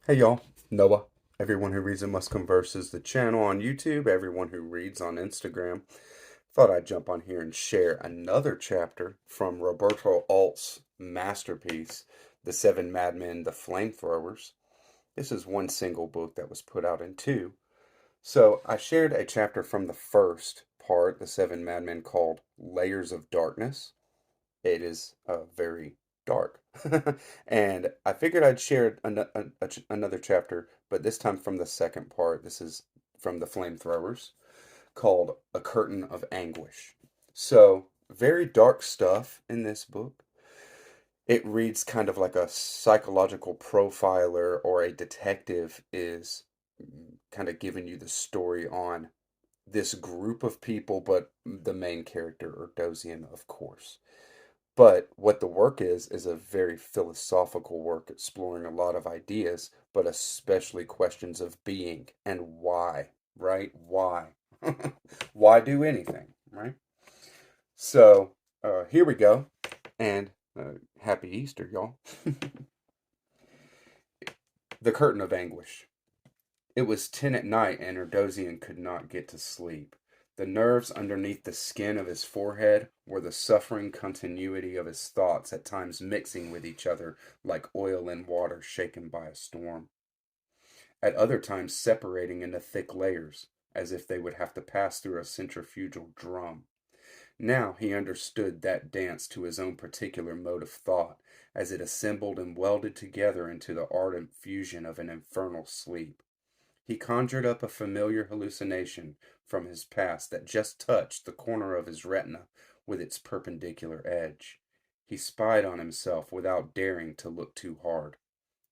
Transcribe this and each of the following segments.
Hey y'all, Noah. Everyone who reads it must converse is the channel on YouTube. Everyone who reads on Instagram. Thought I'd jump on here and share another chapter from Roberto Arlt's masterpiece, The Seven Madmen, the Flamethrowers. This is one single book that was put out in two. So I shared a chapter from the first part, The Seven Madmen, called Layers of Darkness. It is very dark. And I figured I'd share another chapter, but this time from the second part. This is from the Flamethrowers, called A Curtain of Anguish. So, very dark stuff in this book. It reads kind of like a psychological profiler or a detective is kind of giving you the story on this group of people, but the main character, Erdosian, of course. But what the work is a very philosophical work exploring a lot of ideas, but especially questions of being and why, right? Why? Why do anything, right? So, here we go. And happy Easter, y'all. The Curtain of Anguish. It was 10 at night, and Erdosian could not get to sleep. The nerves underneath the skin of his forehead were the suffering continuity of his thoughts, at times mixing with each other like oil and water shaken by a storm, at other times separating into thick layers, as if they would have to pass through a centrifugal drum. Now he understood that dance to his own particular mode of thought, as it assembled and welded together into the ardent fusion of an infernal sleep. He conjured up a familiar hallucination from his past that just touched the corner of his retina with its perpendicular edge. He spied on himself without daring to look too hard.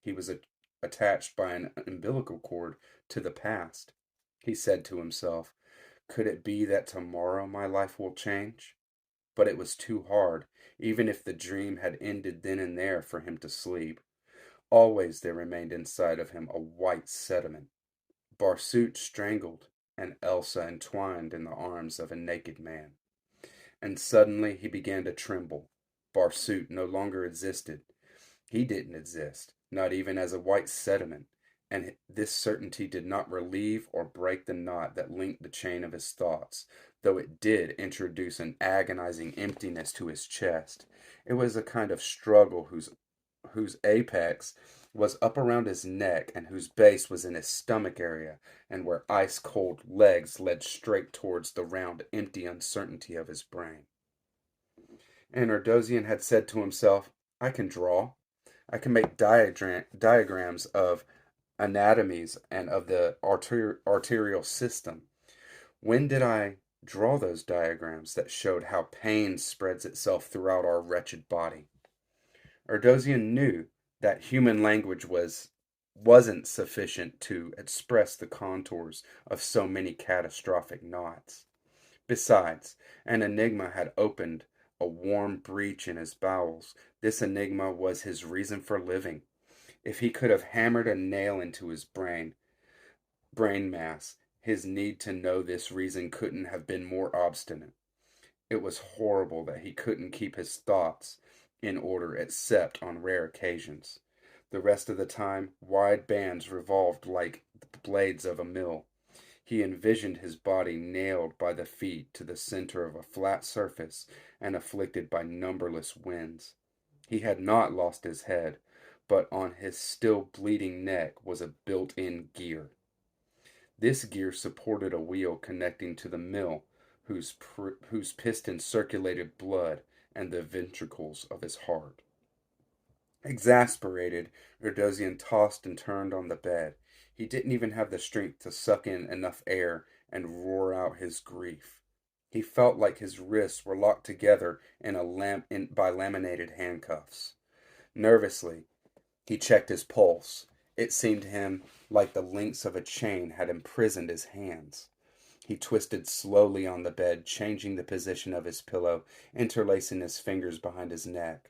He was attached by an umbilical cord to the past. He said to himself, "Could it be that tomorrow my life will change?" But it was too hard, even if the dream had ended then and there, for him to sleep. Always there remained inside of him a white sediment. Barsut strangled, and Elsa entwined in the arms of a naked man. And suddenly he began to tremble. Barsut no longer existed. He didn't exist, not even as a white sediment, and this certainty did not relieve or break the knot that linked the chain of his thoughts, though it did introduce an agonizing emptiness to his chest. It was a kind of struggle whose apex was up around his neck and whose base was in his stomach area, and where ice cold legs led straight towards the round, empty uncertainty of his brain. And Erdosian had said to himself, "I can draw. I can make diagrams of anatomies and of the arterial system. When did I draw those diagrams that showed how pain spreads itself throughout our wretched body?" Erdosian knew that human language wasn't sufficient to express the contours of so many catastrophic knots. Besides, an enigma had opened a warm breach in his bowels. This enigma was his reason for living. If he could have hammered a nail into his brain mass, his need to know this reason couldn't have been more obstinate. It was horrible that he couldn't keep his thoughts in order except on rare occasions. The rest of the time, wide bands revolved like the blades of a mill. He envisioned his body nailed by the feet to the center of a flat surface and afflicted by numberless winds. He had not lost his head, but on his still bleeding neck was a built-in gear. This gear supported a wheel connecting to the mill, whose pistons circulated blood and the ventricles of his heart. Exasperated, Erdosian tossed and turned on the bed. He didn't even have the strength to suck in enough air and roar out his grief. He felt like his wrists were locked together by laminated handcuffs. Nervously, he checked his pulse. It seemed to him like the links of a chain had imprisoned his hands. He twisted slowly on the bed, changing the position of his pillow, interlacing his fingers behind his neck.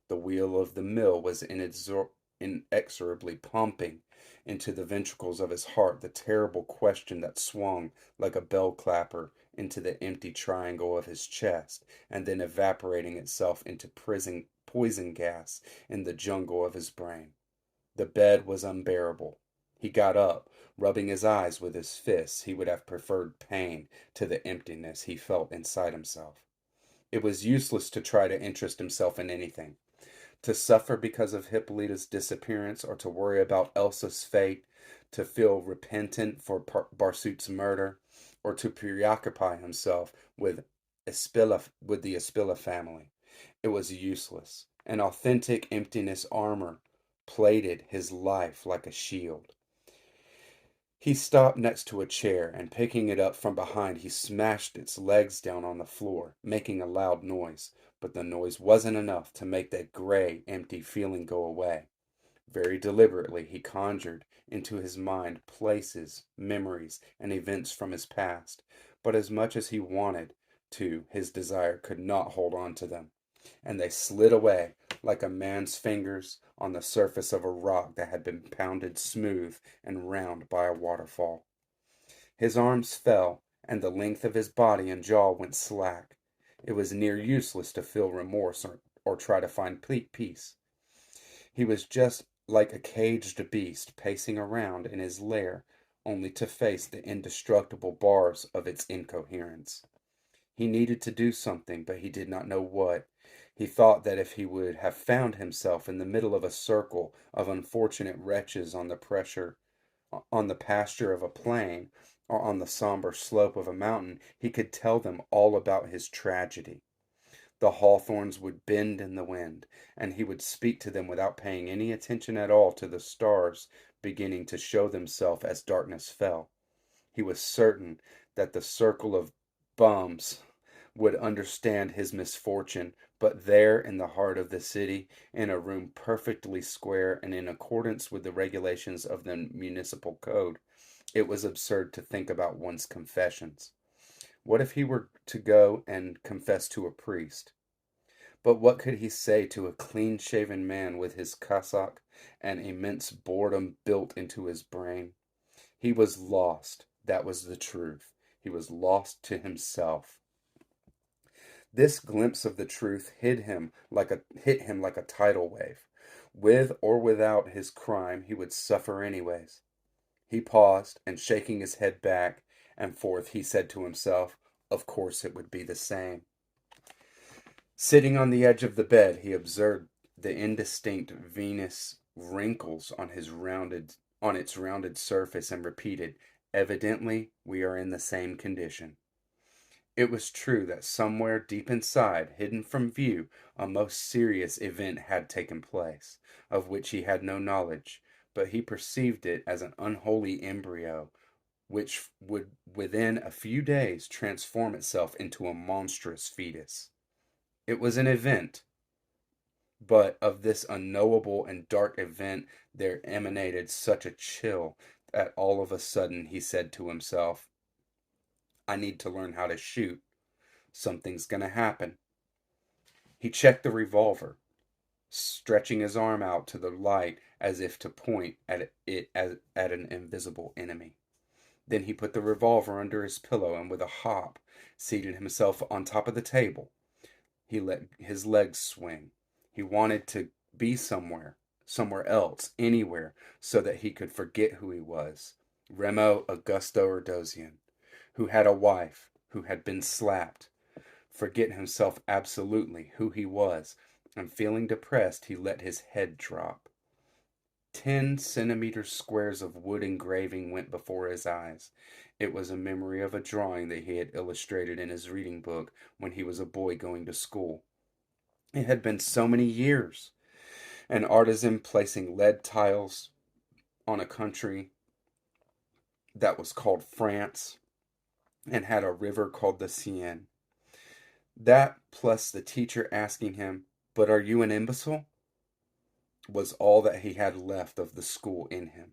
The wheel of the mill was inexorably pumping into the ventricles of his heart the terrible question that swung like a bell clapper into the empty triangle of his chest, and then evaporating itself into poison gas in the jungle of his brain. The bed was unbearable. He got up, rubbing his eyes with his fists. He would have preferred pain to the emptiness he felt inside himself. It was useless to try to interest himself in anything. To suffer because of Hippolyta's disappearance, or to worry about Elsa's fate, to feel repentant for Barsoot's murder, or to preoccupy himself with the Espilla family. It was useless. An authentic emptiness armor plated his life like a shield. He stopped next to a chair, and picking it up from behind, he smashed its legs down on the floor, making a loud noise. But the noise wasn't enough to make that gray, empty feeling go away. Very deliberately, he conjured into his mind places, memories, and events from his past. But as much as he wanted to, his desire could not hold on to them, and they slid away like a man's fingers on the surface of a rock that had been pounded smooth and round by a waterfall. His arms fell, and the length of his body and jaw went slack. It was near useless to feel remorse or try to find peace. He was just like a caged beast pacing around in his lair, only to face the indestructible bars of its incoherence. He needed to do something, but he did not know what. He thought that if he would have found himself in the middle of a circle of unfortunate wretches on the pasture of a plain, or on the somber slope of a mountain, he could tell them all about his tragedy. The hawthorns would bend in the wind, and he would speak to them without paying any attention at all to the stars beginning to show themselves as darkness fell. He was certain that the circle of bums would understand his misfortune, but there in the heart of the city, in a room perfectly square and in accordance with the regulations of the municipal code, it was absurd to think about one's confessions. What if he were to go and confess to a priest? But what could he say to a clean-shaven man with his cassock and immense boredom built into his brain? He was lost. That was the truth. He was lost to himself. This glimpse of the truth hit him like a tidal wave. With or without his crime, he would suffer anyways. He paused, and shaking his head back and forth, he said to himself, of course it would be the same. Sitting on the edge of the bed, he observed the indistinct venous wrinkles on its rounded surface and repeated, evidently we are in the same condition. It was true that somewhere deep inside, hidden from view, a most serious event had taken place, of which he had no knowledge, but he perceived it as an unholy embryo, which would within a few days transform itself into a monstrous fetus. It was an event, but of this unknowable and dark event there emanated such a chill that all of a sudden he said to himself, I need to learn how to shoot. Something's gonna happen. He checked the revolver, stretching his arm out to the light as if to point at it as at an invisible enemy. Then he put the revolver under his pillow and with a hop seated himself on top of the table. He let his legs swing. He wanted to be somewhere else, anywhere, so that he could forget who he was. Remo Augusto Erdosian, who had a wife, who had been slapped. Forget himself absolutely, who he was, and feeling depressed, he let his head drop. 10 centimeter squares of wood engraving went before his eyes. It was a memory of a drawing that he had illustrated in his reading book when he was a boy going to school. It had been so many years. An artisan placing lead tiles on a country that was called France and had a river called the Seine. That, plus the teacher asking him, but are you an imbecile? Was all that he had left of the school in him.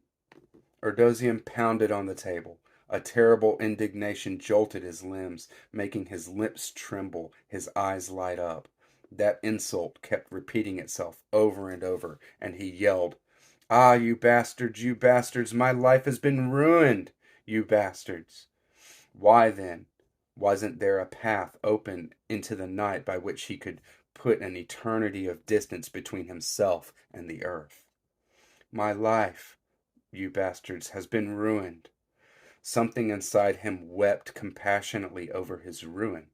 Erdosian pounded on the table. A terrible indignation jolted his limbs, making his lips tremble, his eyes light up. That insult kept repeating itself over and over, and he yelled, Ah, you bastards, my life has been ruined, you bastards. Why then wasn't there a path open into the night by which he could put an eternity of distance between himself and the earth? My life, you bastards, has been ruined. Something inside him wept compassionately over his ruin.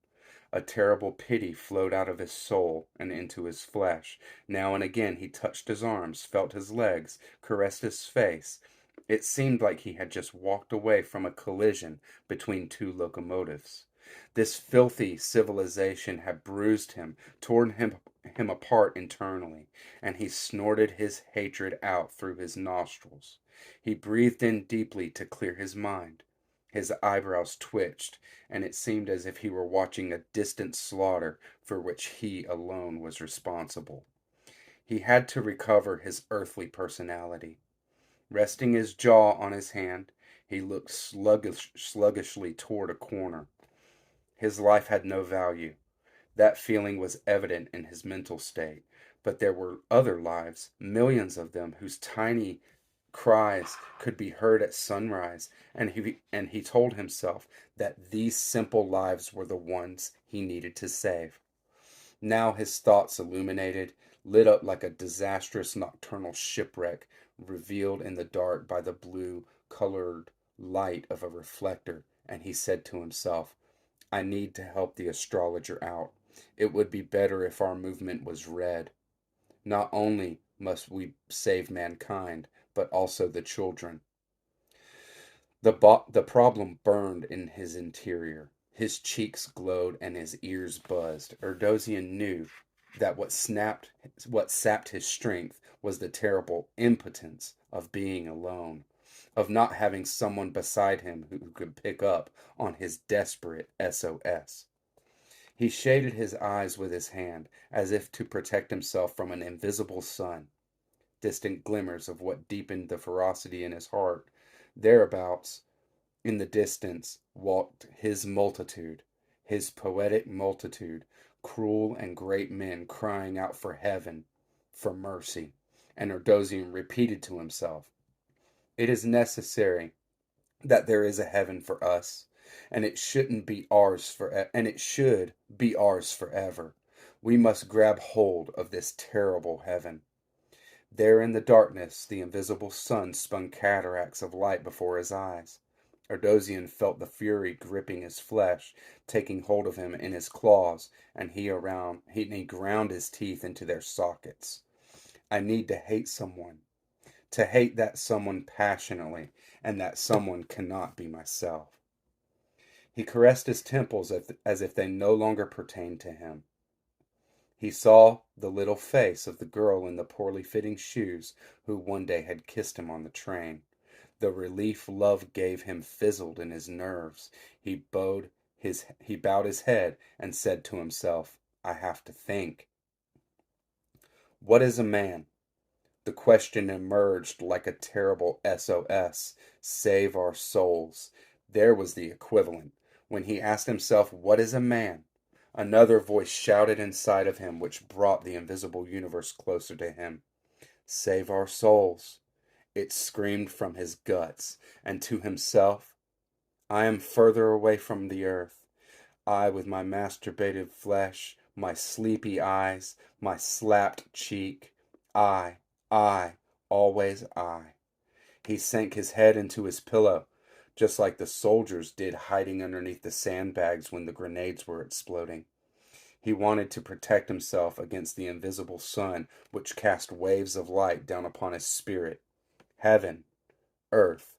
A terrible pity flowed out of his soul and into his flesh. Now and again he touched his arms, felt his legs, caressed his face. It seemed like he had just walked away from a collision between two locomotives. This filthy civilization had bruised him, torn him apart internally, and he snorted his hatred out through his nostrils. He breathed in deeply to clear his mind. His eyebrows twitched, and it seemed as if he were watching a distant slaughter for which he alone was responsible. He had to recover his earthly personality. Resting his jaw on his hand, he looked sluggishly toward a corner. His life had no value. That feeling was evident in his mental state. But there were other lives, millions of them, whose tiny cries could be heard at sunrise, and he told himself that these simple lives were the ones he needed to save. Now his thoughts illuminated, lit up like a disastrous nocturnal shipwreck, revealed in the dark by the blue-colored light of a reflector, and he said to himself, I need to help the astrologer out. It would be better if our movement was red. Not only must we save mankind, but also the children. The problem burned in his interior. His cheeks glowed and his ears buzzed. Erdosian knew that what sapped his strength was the terrible impotence of being alone, of not having someone beside him who could pick up on his desperate SOS. He shaded his eyes with his hand, as if to protect himself from an invisible sun. Distant glimmers of what deepened the ferocity in his heart. Thereabouts, in the distance, walked his multitude, his poetic multitude, cruel and great men crying out for heaven, for mercy. And Erdosian repeated to himself, it is necessary that there is a heaven for us, and it shouldn't be ours and it should be ours forever. We must grab hold of this terrible heaven. There in the darkness, the invisible sun spun cataracts of light before his eyes. Erdosian felt the fury gripping his flesh, taking hold of him in his claws, and he ground his teeth into their sockets. I need to hate someone, to hate that someone passionately, and that someone cannot be myself. He caressed his temples as if they no longer pertained to him. He saw the little face of the girl in the poorly fitting shoes who one day had kissed him on the train. The relief love gave him fizzled in his nerves. He bowed his head and said to himself, I have to think. What is a man? The question emerged like a terrible SOS. Save our souls. There was the equivalent. When he asked himself, what is a man? Another voice shouted inside of him, which brought the invisible universe closer to him. Save our souls. It screamed from his guts, and to himself, I am further away from the earth. I, with my masturbated flesh, my sleepy eyes, my slapped cheek. I, always I. He sank his head into his pillow, just like the soldiers did hiding underneath the sandbags when the grenades were exploding. He wanted to protect himself against the invisible sun, which cast waves of light down upon his spirit. Heaven, earth.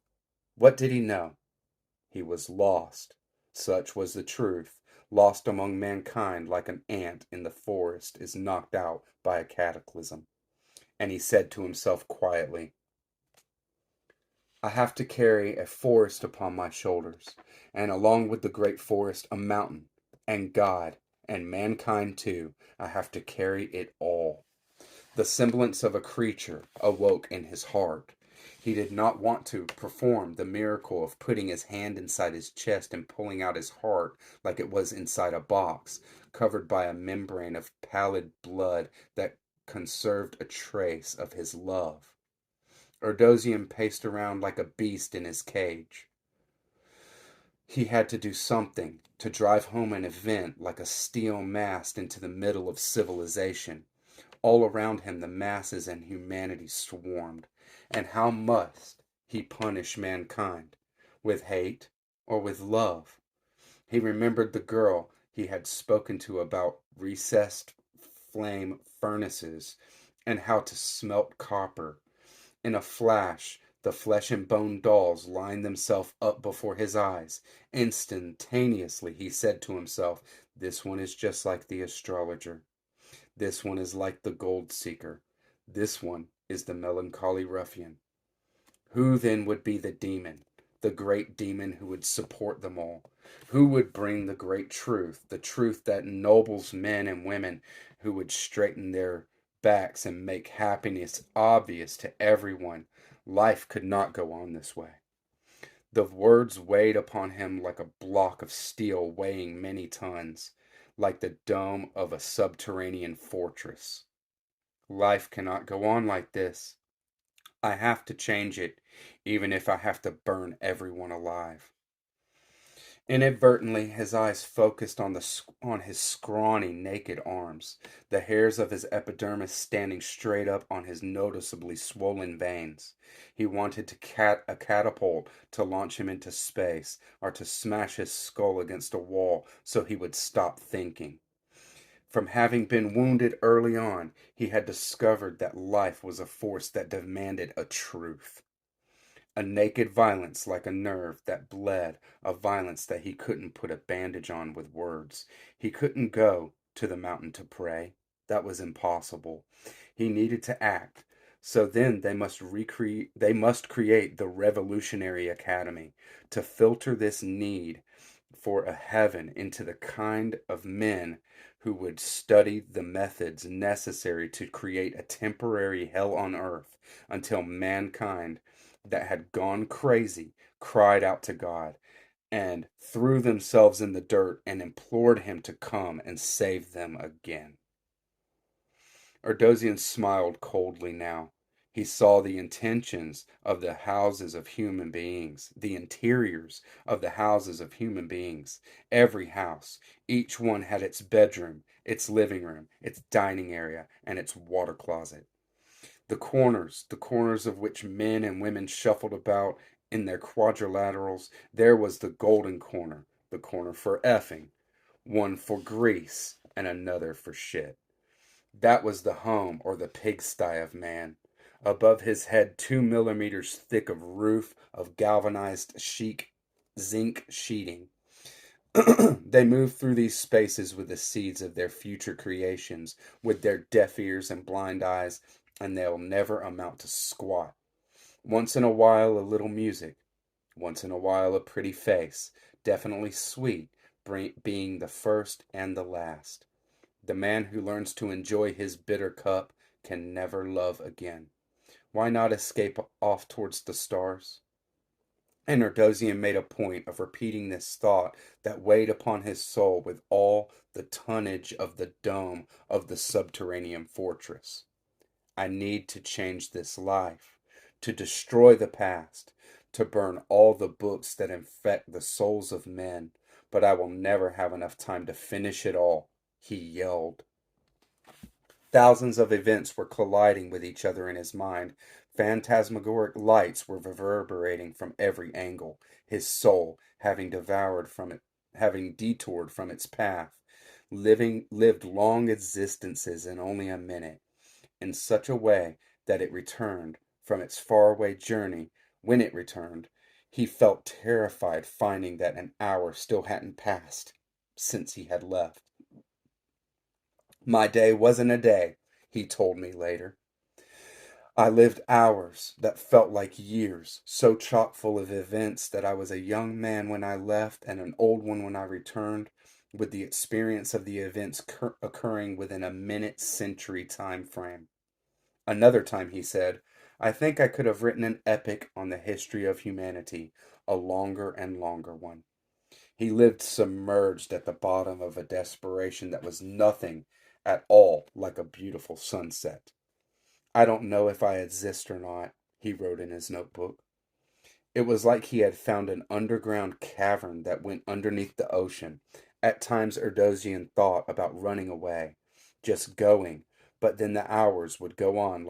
What did he know? He was lost. Such was the truth. Lost among mankind like an ant in the forest is knocked out by a cataclysm. And he said to himself quietly, I have to carry a forest upon my shoulders, and along with the great forest a mountain, and God, and mankind too. I have to carry it all. The semblance of a creature awoke in his heart. He did not want to perform the miracle of putting his hand inside his chest and pulling out his heart like it was inside a box, covered by a membrane of pallid blood that conserved a trace of his love. Erdosian paced around like a beast in his cage. He had to do something to drive home an event like a steel mast into the middle of civilization. All around him the masses and humanity swarmed. And how must he punish mankind? With hate or with love? He remembered the girl he had spoken to about recessed flame furnaces and how to smelt copper. In a flash, the flesh and bone dolls lined themselves up before his eyes. Instantaneously, he said to himself, "This one is just like the astrologer. This one is like the gold seeker. This one is the melancholy ruffian." Who then would be the demon, the great demon who would support them all? Who would bring the great truth, the truth that ennobles men and women, who would straighten their backs and make happiness obvious to everyone? Life could not go on this way. The words weighed upon him like a block of steel weighing many tons, like the dome of a subterranean fortress. Life cannot go on like this. I have to change it, even if I have to burn everyone alive. Inadvertently, his eyes focused on his scrawny, naked arms, the hairs of his epidermis standing straight up on his noticeably swollen veins. He wanted a catapult to launch him into space, or to smash his skull against a wall so he would stop thinking. From having been wounded early on, he had discovered that life was a force that demanded a truth. A naked violence like a nerve that bled, a violence that he couldn't put a bandage on with words. He couldn't go to the mountain to pray. That was impossible. He needed to act. So then they must create the Revolutionary Academy to filter this need for a heaven into the kind of men who would study the methods necessary to create a temporary hell on earth until mankind that had gone crazy cried out to God and threw themselves in the dirt and implored him to come and save them again. Erdosian smiled coldly now. He saw the intentions of the houses of human beings, the interiors of the houses of human beings. Every house, each one had its bedroom, its living room, its dining area, and its water closet. The corners of which men and women shuffled about in their quadrilaterals, there was the golden corner, the corner for effing, one for grease, and another for shit. That was the home or the pigsty of man. Above his head, 2 millimeters thick of roof of galvanized zinc sheeting. They moved through these spaces with the seeds of their future creations, with their deaf ears and blind eyes, and they'll never amount to squat. Once in a while, a little music. Once in a while, a pretty face, definitely sweet, being the first and the last. The man who learns to enjoy his bitter cup can never love again. Why not escape off towards the stars? And Erdosian made a point of repeating this thought that weighed upon his soul with all the tonnage of the dome of the subterranean fortress. I need to change this life, to destroy the past, to burn all the books that infect the souls of men, but I will never have enough time to finish it all, he yelled. Thousands of events were colliding with each other in his mind. Phantasmagoric lights were reverberating from every angle, his soul, having detoured from its path, lived long existences in only a minute, in such a way that it returned from its faraway journey. When it returned, he felt terrified, finding that an hour still hadn't passed since he had left. My day wasn't a day, he told me later. I lived hours that felt like years, so chock full of events that I was a young man when I left and an old one when I returned, with the experience of the events occurring within a minute-century time frame. Another time he said, I think I could have written an epic on the history of humanity, a longer and longer one. He lived submerged at the bottom of a desperation that was nothing at all like a beautiful sunset. I don't know if I exist or not, he wrote in his notebook. It was like he had found an underground cavern that went underneath the ocean. At times Erdosian thought about running away, just going, but then the hours would go on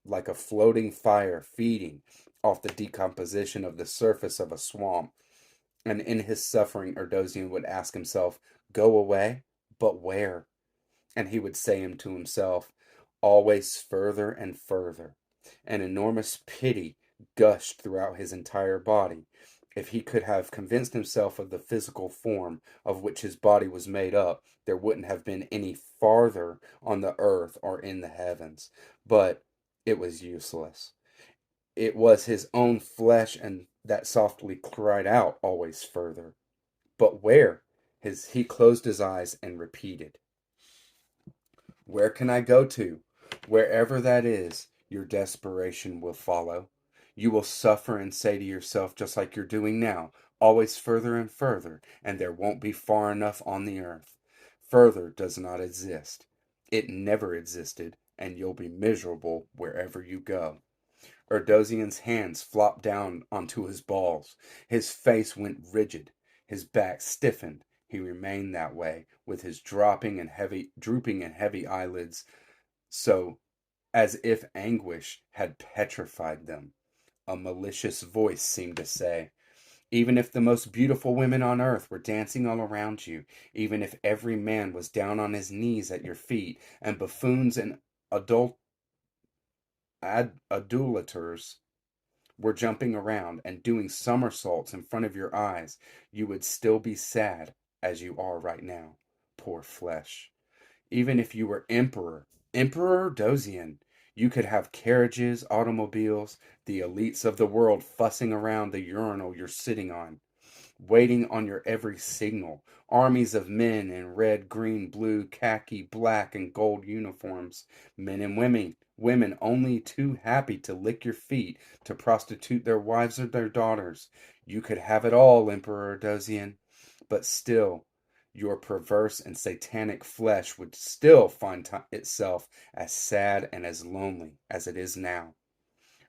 like a floating fire feeding off the decomposition of the surface of a swamp. And in his suffering, Erdosian would ask himself, "Go away? But where?" And he would say to himself, "Always further and further." An enormous pity gushed throughout his entire body. If he could have convinced himself of the physical form of which his body was made up, there wouldn't have been any farther on the earth or in the heavens. But it was useless. It was his own flesh and that softly cried out always further. But where? He closed his eyes and repeated, "Where can I go to? Wherever that is, your desperation will follow. You will suffer and say to yourself, just like you're doing now, always further and further, and there won't be far enough on the earth. Further does not exist. It never existed, and you'll be miserable wherever you go." Erdosian's hands flopped down onto his balls. His face went rigid. His back stiffened. He remained that way, with his drooping and heavy eyelids, so as if anguish had petrified them. A malicious voice seemed to say, "Even if the most beautiful women on earth were dancing all around you, even if every man was down on his knees at your feet, and buffoons and adulators were jumping around and doing somersaults in front of your eyes, you would still be sad as you are right now. Poor flesh. Even if you were Emperor Dosian, you could have carriages, automobiles, the elites of the world fussing around the urinal you're sitting on, waiting on your every signal, armies of men in red, green, blue, khaki, black, and gold uniforms, men and women only too happy to lick your feet, to prostitute their wives or their daughters. You could have it all, Emperor Dosian, but still, your perverse and satanic flesh would still find itself as sad and as lonely as it is now.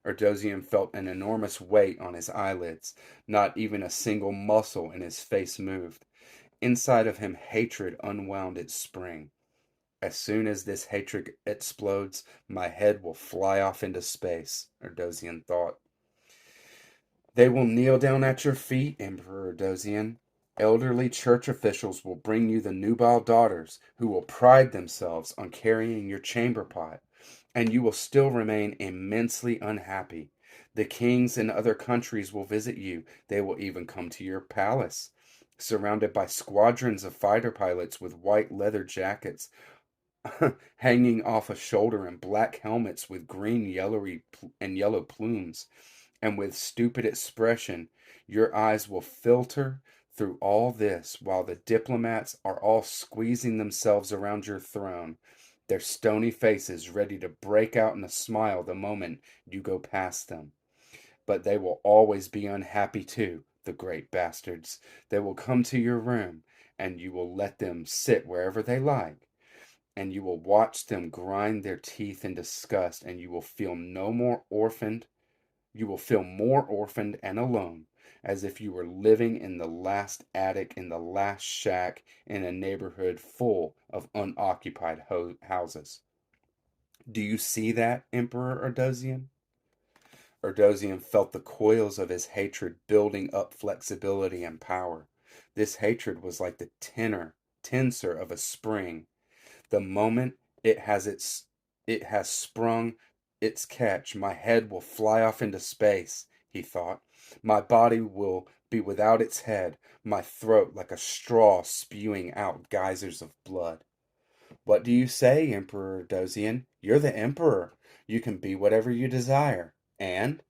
Erdosian felt an enormous weight on his eyelids. Not even a single muscle in his face moved. Inside of him, hatred unwound its spring. "As soon as this hatred explodes, my head will fly off into space," Erdosian thought. "They will kneel down at your feet, Emperor Erdosian. Elderly church officials will bring you the nubile daughters who will pride themselves on carrying your chamber pot, and you will still remain immensely unhappy. The kings in other countries will visit you. They will even come to your palace, surrounded by squadrons of fighter pilots with white leather jackets hanging off a shoulder and black helmets with green, yellow plumes. And with stupid expression, your eyes will filter through all this while the diplomats are all squeezing themselves around your throne, their stony faces ready to break out in a smile the moment you go past them. But they will always be unhappy too, the great bastards. They will come to your room, and you will let them sit wherever they like, and you will watch them grind their teeth in disgust, and you will feel more orphaned and alone, as if you were living in the last attic in the last shack in a neighborhood full of unoccupied houses. Do you see that, Emperor Erdosian?" Erdosian felt the coils of his hatred building up flexibility and power. This hatred was like the tensor of a spring. The moment it has sprung its catch, my head will fly off into space, he thought. My body will be without its head, my throat like a straw spewing out geysers of blood. "What do you say, Emperor Dosian? You're the emperor. You can be whatever you desire. And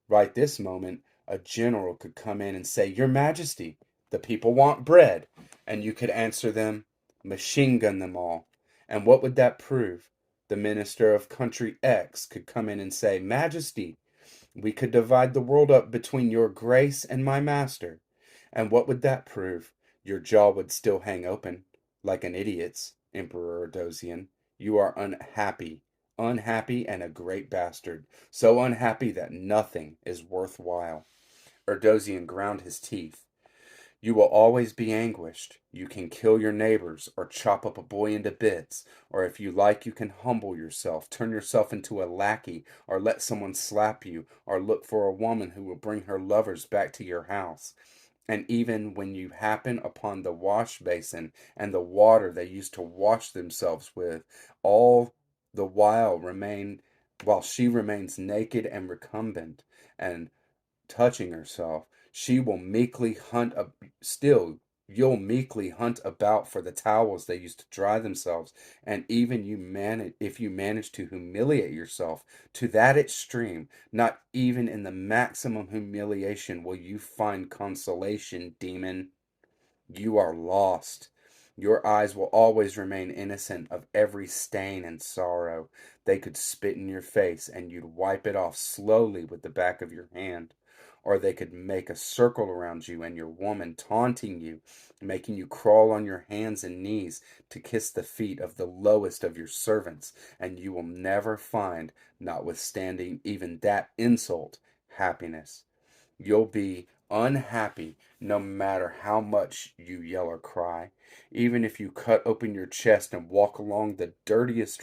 right this moment, a general could come in and say, 'Your Majesty, the people want bread.' And you could answer them, 'Machine gun them all.' And what would that prove? The minister of country X could come in and say, 'Majesty, we could divide the world up between your grace and my master.' And what would that prove? Your jaw would still hang open, like an idiot's, Emperor Dosian. You are unhappy and a great bastard, so unhappy that nothing is worthwhile." Erdosian ground his teeth. You will always be anguished. You can kill your neighbors, or chop up a boy into bits, or if you like, you can humble yourself, turn yourself into a lackey, or let someone slap you, or look for a woman who will bring her lovers back to your house. And even when you happen upon the wash basin and the water they used to wash themselves with, all the while she remains naked and recumbent and touching herself, she will meekly hunt up still you'll meekly hunt about for the towels they used to dry themselves, and even you manage if you manage to humiliate yourself to that extreme, not even in the maximum humiliation will you find consolation, demon. You are lost. Your eyes will always remain innocent of every stain and sorrow. They could spit in your face and you'd wipe it off slowly with the back of your hand. Or they could make a circle around you and your woman, taunting you, making you crawl on your hands and knees to kiss the feet of the lowest of your servants, and you will never find, notwithstanding even that insult, happiness. You'll be unhappy no matter how much you yell or cry. Even if you cut open your chest and walk along the dustiest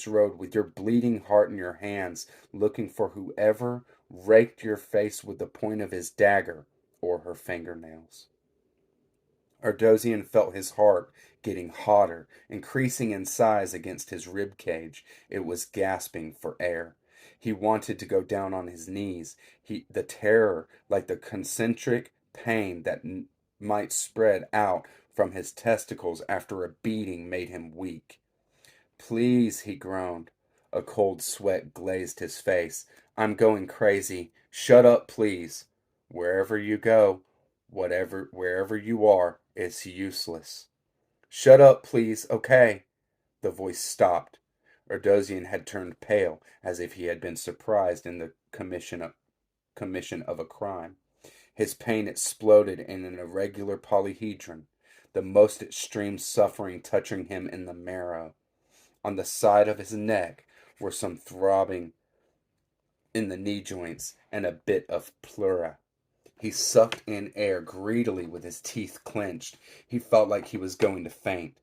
road with your bleeding heart in your hands, looking for whoever raked your face with the point of his dagger or her fingernails. Ardosian felt his heart getting hotter, increasing in size against his rib cage. It was gasping for air. He wanted to go down on his knees. The terror, like the concentric pain that might spread out from his testicles after a beating, made him weak. Please, he groaned. A cold sweat glazed his face. I'm going crazy. Shut up, please. Wherever you go, wherever you are, it's useless. Shut up, please. Okay. The voice stopped. Erdosian had turned pale, as if he had been surprised in the commission of a crime. His pain exploded in an irregular polyhedron, the most extreme suffering touching him in the marrow. On the side of his neck were some throbbing in the knee joints and a bit of pleura. He sucked in air greedily with his teeth clenched. He felt like he was going to faint.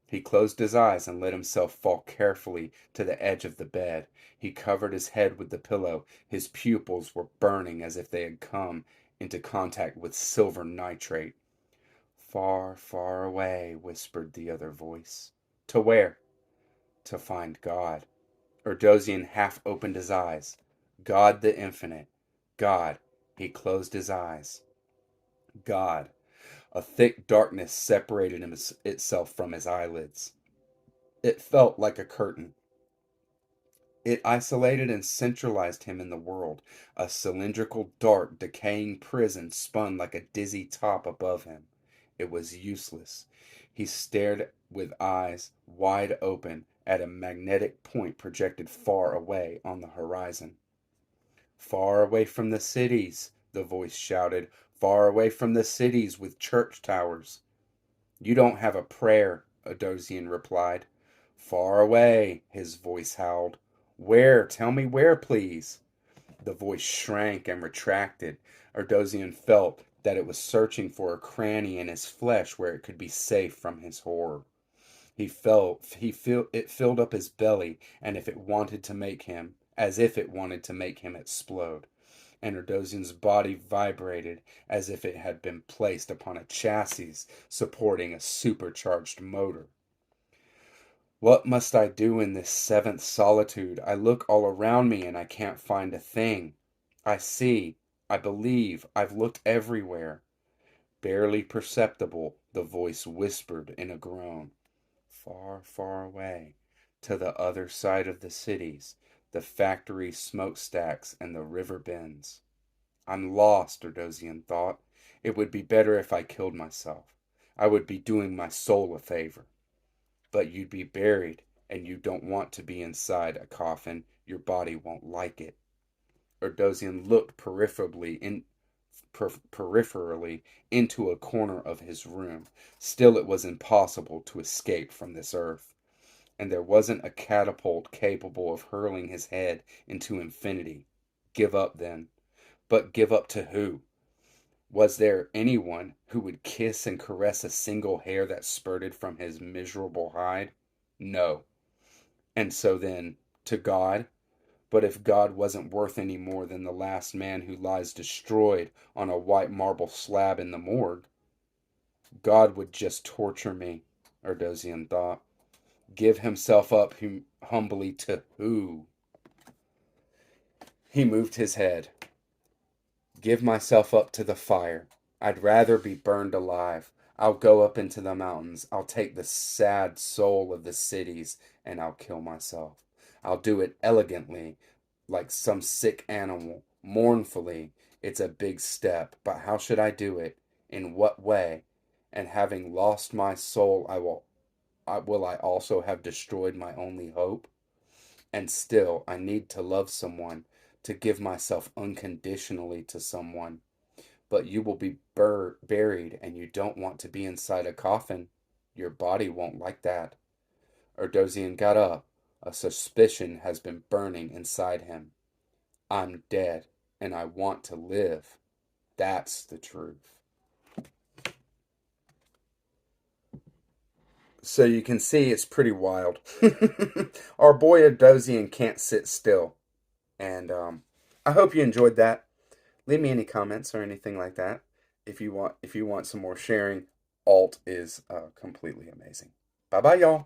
He closed his eyes and let himself fall carefully to the edge of the bed. He covered his head with the pillow. His pupils were burning as if they had come into contact with silver nitrate. Far, far away, whispered the other voice. To where? To find God. Erdosian half opened his eyes. God the Infinite. God. He closed his eyes. God. A thick darkness separated itself from his eyelids. It felt like a curtain. It isolated and centralized him in the world. A cylindrical, dark, decaying prison spun like a dizzy top above him. It was useless. He stared with eyes wide open at a magnetic point projected far away on the horizon. Far away from the cities, the voice shouted. Far away from the cities with church towers. You don't have a prayer, Adosian replied. Far away, his voice howled. Where? Tell me where, please. The voice shrank and retracted. Ardosian felt that it was searching for a cranny in his flesh where it could be safe from his horror. It filled up his belly, and if it wanted to make him, as if it wanted to make him explode. And Ardosian's body vibrated as if it had been placed upon a chassis supporting a supercharged motor. What must I do in this seventh solitude? I look all around me and I can't find a thing. I see, I believe, I've looked everywhere. Barely perceptible, the voice whispered in a groan. Far, far away, to the other side of the cities, the factory smokestacks and the river bends. I'm lost, Erdosian thought. It would be better if I killed myself. I would be doing my soul a favor. But you'd be buried, and you don't want to be inside a coffin. Your body won't like it. Erdosian looked peripherally into a corner of his room. Still, it was impossible to escape from this earth. And there wasn't a catapult capable of hurling his head into infinity. Give up, then. But give up to who? Was there anyone who would kiss and caress a single hair that spurted from his miserable hide? No. And so then, to God, but if God wasn't worth any more than the last man who lies destroyed on a white marble slab in the morgue, God would just torture me, Erdosian thought. Give himself up humbly to who? He moved his head. Give myself up to the fire. I'd rather be burned alive. I'll go up into the mountains. I'll take the sad soul of the cities and I'll kill myself. I'll do it elegantly, like some sick animal, mournfully. It's a big step, but how should I do it? In what way? And having lost my soul, will I also have destroyed my only hope? And still, I need to love someone, to give myself unconditionally to someone. But you will be buried, and you don't want to be inside a coffin. Your body won't like that. Erdosian got up. A suspicion has been burning inside him. I'm dead, and I want to live. That's the truth. So you can see it's pretty wild. Our boy Erdosian can't sit still. And I hope you enjoyed that. Leave me any comments or anything like that. If you want some more sharing, Arlt is completely amazing. Bye bye, y'all.